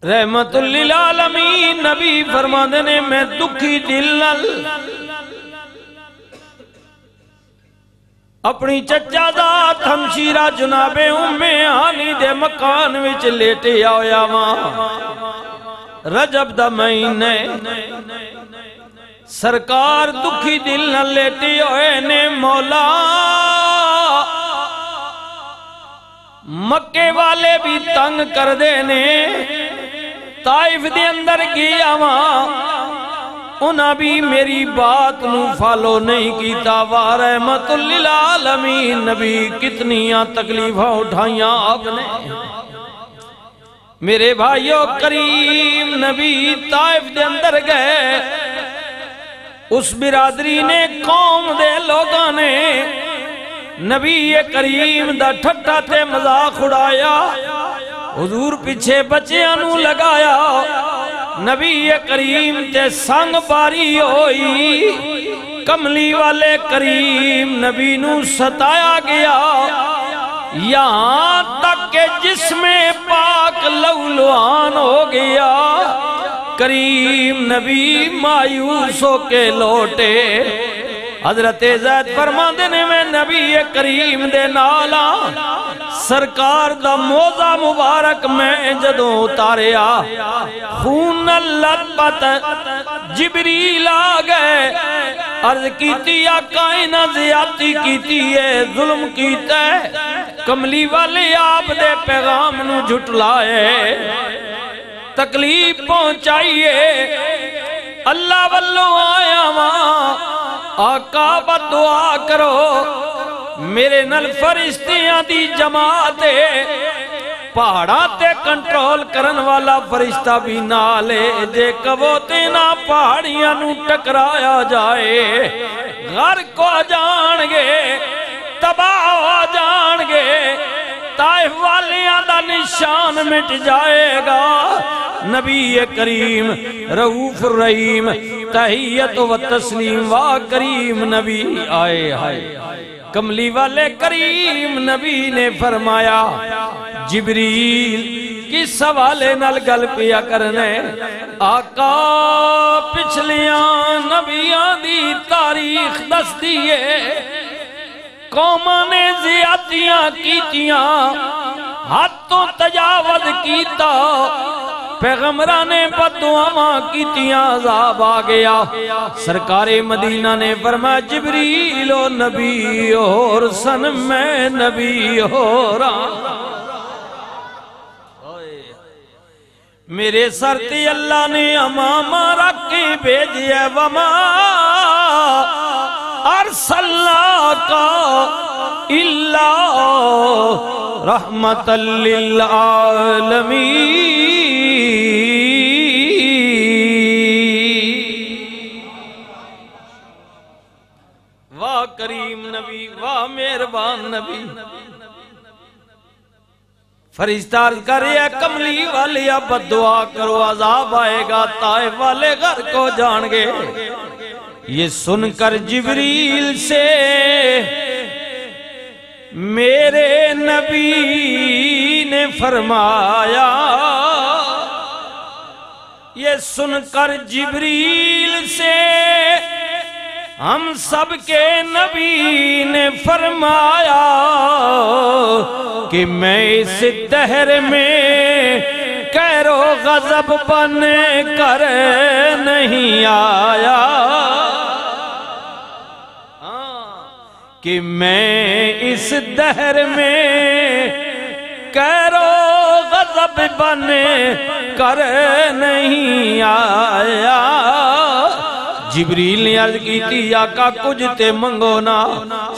رحمت للعالمین نبی فرماندے نے میں دکھی دل نال اپنی چچا ذات ہمشیرہ جناب ام ہانی دے مکان وچ لیٹے آیا ماں رجب دا مہینے سرکار دکھی دل نہ لیٹے ہوئے نے مولا مکے والے بھی تنگ کر دینے طائف دے اندر گیا ماں انہاں بھی میری بات نو فالو نہیں کیتا رحمت للعالمین نبی کتنیاں تکلیفاں اٹھائیاں آپ نے میرے بھائیو کریم نبی طائف دے اندر گئے اس برادری نے قوم دے لوگاں نے نبی کریم دا ٹھٹا تے مذاق اڑایا حضور پیچھے بچیاں نو لگایا نبی کریم تے سنگ باری ہوئی کملی والے کریم نبی نو ستایا گیا یہاں تک کہ جسم پاک لولوان ہو گیا کریم نبی مایوس ہو کے لوٹے حضرت زید فرماندے نے میں نبی کریم دے نالا سرکار دا موزہ مبارک میں جدوں اتاریا خون لطبت جبریل آ گئے عرض کیتی آقا انہاں زیادتی کیتی ہے ظلم کیتا ہے کملی والے آپ دے پیغام نو جھٹلائے تکلیف پہنچائیے اللہ واللو آیا ماں آقا بدعا کرو میرے نل فرشتیاں دی جماعت پہاڑاں تے کنٹرول کرن والا فرشتہ بھی نالے جے کبوتے نہ پہاڑیاں نو ٹکرایا جائے غرق ہو جان گے تباہ ہو جان گے طائف والیاں دا نشان مٹ جائے گا نبی کریم رؤوف الرحیم تحیت و تسلیم وا کریم نبی آئے آئے کملی والے کریم نبی نے فرمایا جبریل کس حوالے نال گل پیا کرنے آقا پچھلیاں نبیاں دی تاریخ دس دیئے قوماں نے زیادتیاں کیتیاں ہاتھوں تجاوز کیتا پیغمبران نے بددعاواں کیتیاں عذاب آ گیا سرکار مدینہ نے فرمایا جبریل و نبی اور سن میں نبی ہو رہا میرے سر تے اللہ نے امامہ رکھ کے بھیجیا وما ارسلناک الا رحمت للعالمین واہ کریم نبی واہ مہربان نبی فرشتہ عرض کرے کملی والے اب دعا کرو عذاب آئے گا طائف والے غرق ہو جان گے یہ سن کر جبریل سے میرے نبی نے فرمایا یہ سن کر جبریل سے ہم سب کے نبی نے فرمایا کہ میں اس دہر میں قہر و غضب بن کر نہیں آیا کہ میں اس دہر میں قہر و غضب بن کر نہیں آیا جبریل نے عرض کی تھی آقا کچھ تے منگو نا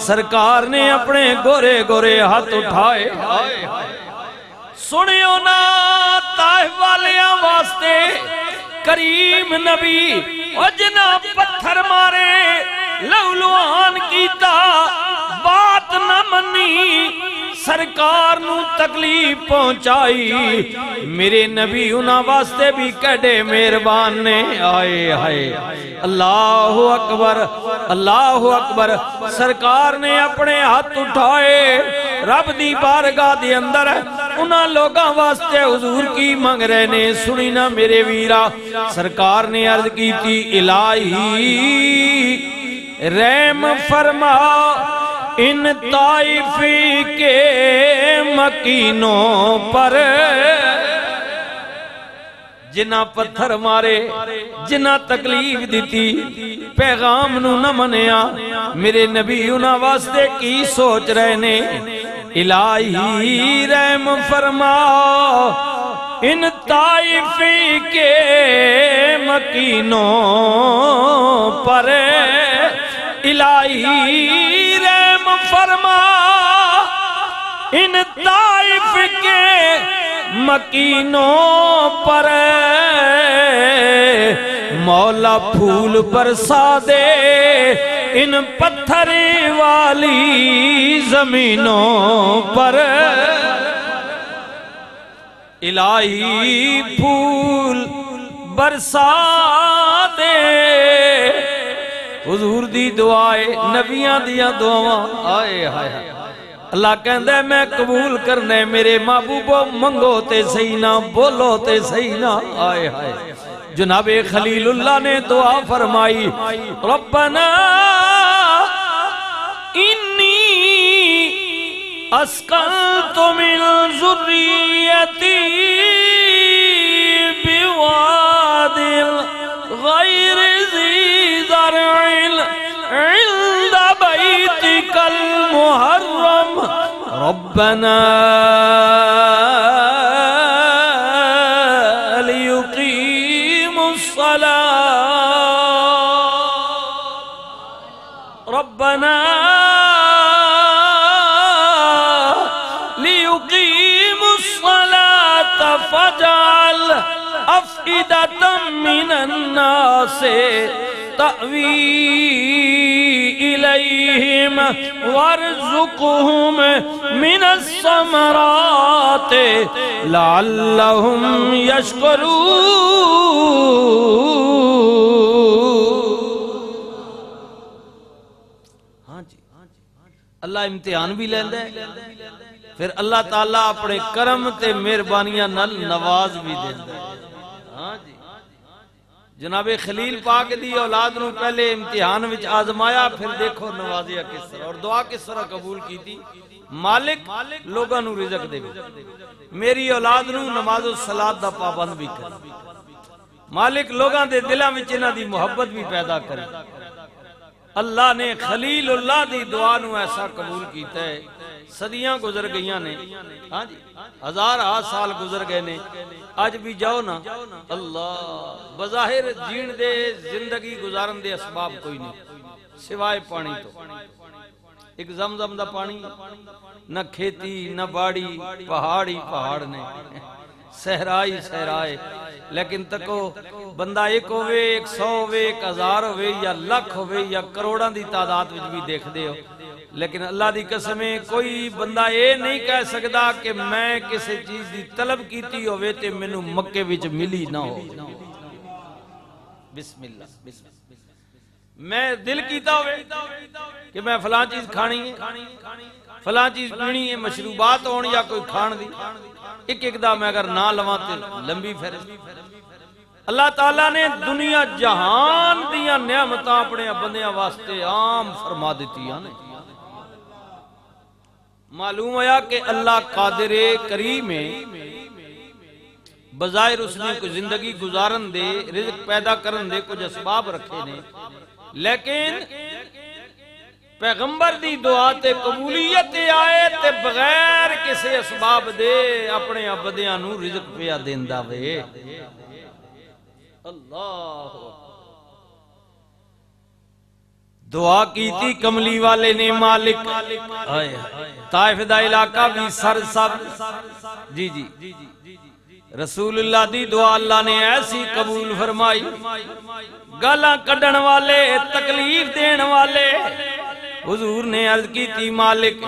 سرکار نے اپنے گورے گورے ہاتھ اٹھائے سنیو نا طائف والیاں واسطے کریم نبی او جنا پتھر مارے لولوان کیتا بات نہ منی سرکار نو تکلیف پہنچائی میرے نبی انہاں واسطے بھی کڈے مہربان نے آئے آئے اللہ اکبر سرکار نے اپنے ہاتھ اٹھائے رب دی بارگاہ دے اندر انہاں لوگاں واسطے حضور کی منگ رہے نے، سنی نا میرے ویرا، سرکار نے عرض کی تھی الہی رحم فرما ان طائفی کے مکینوں پر، جنہ پتھر مارے، جنہ تکلیف دیتی، پیغام نو نہ منیا، میرے نبی انہاں واسطے کی سوچ رہے نے، الہی رحم فرما ان طائفی کے مکینوں پر، الہی رحم فرما ان طائف کے مکینوں پر، مولا پھول برسا دے ان پتھر والی زمینوں پر، الہی پھول برسا دے، حضور دی دعائے نبیاں دیاں دعاواں، آئے ہائے اللہ کہندے میں قبول کرنے، میرے محبوبو منگو تے صحیح نہ، بولو تے صحیح نہ، آئے ہائے جناب خلیل اللہ نے دعا فرمائی، ربنا انی اسکنت من ذریتی بواد غیر ذی زرع عند بیتک المحرم ربنا لیقیموا الصلاة ربنا لیقیموا الصلاة فاجعل أفئدة من الناس تأوی إليهم وارزقهم من الثمرات لعلهم يشكرون۔ ہاں جی اللہ امتحان بھی لیندے، پھر اللہ تعالیٰ اپنے کرم تے مہربانیاں نال نواز بھی دیندے۔ ہاں جی جناب خلیل پاک دی اولاد نو پہلے امتحان وچ آزمایا، پھر دیکھو نوازیا کس طرح، اور دعا کس طرح قبول کی تھی، مالک لوگاں نو رزق دے، میری اولاد نو نماز و صلاۃ دا پابند بھی کرے، مالک لوگاں دے دلاں وچ انہاں دی محبت بھی پیدا کرے۔ اللہ نے خلیل اللہ دی دعا نو ایسا قبول کیتا ہے، صدیاں گزر گئیاں نے، ہاں جی ہزار سال گزر گئے نے، آج بھی جاؤ نا اللہ بظاہر جین دے زندگی گزارن دے اسباب کوئی نہیں سوائے پانی تو، ایک زمزم دا پانی، نہ کھیتی نہ باڑی، پہاڑی پہاڑ نے، صحرائی صحرائے، لیکن تکو بندہ ایک ہوئے، 100 ہوئے، 1000 ہوئے، یا لاکھ ہوئے، یا کروڑاں دی تعداد وچ بھی دیکھ دے ہو، لیکن اللہ دی قسمیں کوئی بندہ یہ نہیں کہہ سکدا کہ میں کسی چیز دی طلب کیتی ہوئے تے مینوں مکے وچ ملی نہ ہو۔ بسم اللہ بسم اللہ، میں دل کیتا ہوئے کہ میں فلاں چیز کھانی ہے، فلاں چیز پینی ہے، مشروبات ہون یا کوئی کھان دی، ایک دا میں اگر نہ لواں تے لمبی پھر۔ اللہ تعالیٰ نے دنیا جہان دیاں نعمتاں اپنے بندیاں واسطے عام فرما دیتی ہیں۔ معلوم ہوا کہ اللہ قادر کریم ہے، بظاہر اس نے کوئی زندگی گزارن دے، رزق پیدا کرن دے کچھ اسباب رکھے نے، لیکن پیغمبر دی دعا تے قبولیت آئے تے بغیر کسی اسباب دے اپنے عبدیاں نو رزق پیا دیندا وے۔ اللہ دعا کی تھی کملی والے نے مالک، طائف دا علاقہ بھی سر سب، جی جی رسول اللہ دی دعا اللہ نے ایسی قبول فرمائی، گالاں کڈن والے، تکلیف دین والے، حضور نے عرض کی تھی مالک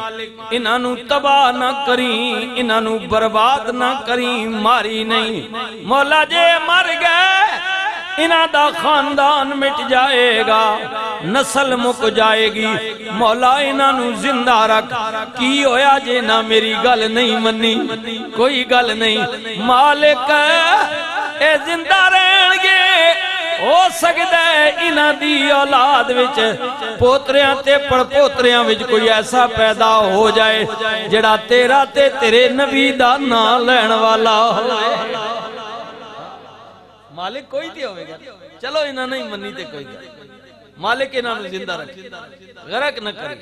انہاں نو تباہ نہ کریں، انہاں نو برباد نہ کریں، ماری نہیں، مولا جے مر گئے انہاں دا خاندان مٹ جائے گا، نسل مک جائے گی مولا انہاں نو زندہ رکھ کی ہویا جے نہ میری گل نہیں منی کوئی گل نہیں مالک اے زندہ رہن گے ہو سکتا ہے انہاں دی اولاد وچ پوتریاں تے پڑ پوتریاں وچ کوئی ایسا پیدا ہو جائے جڑا تیرا تے تیرے نبی دا نام لین والا ہوئے مالک کوئی تے ہوئے گا چلو انہاں نہیں منی تے کوئی گا مالک انہاں نو زندہ رکھے غرق نہ کرے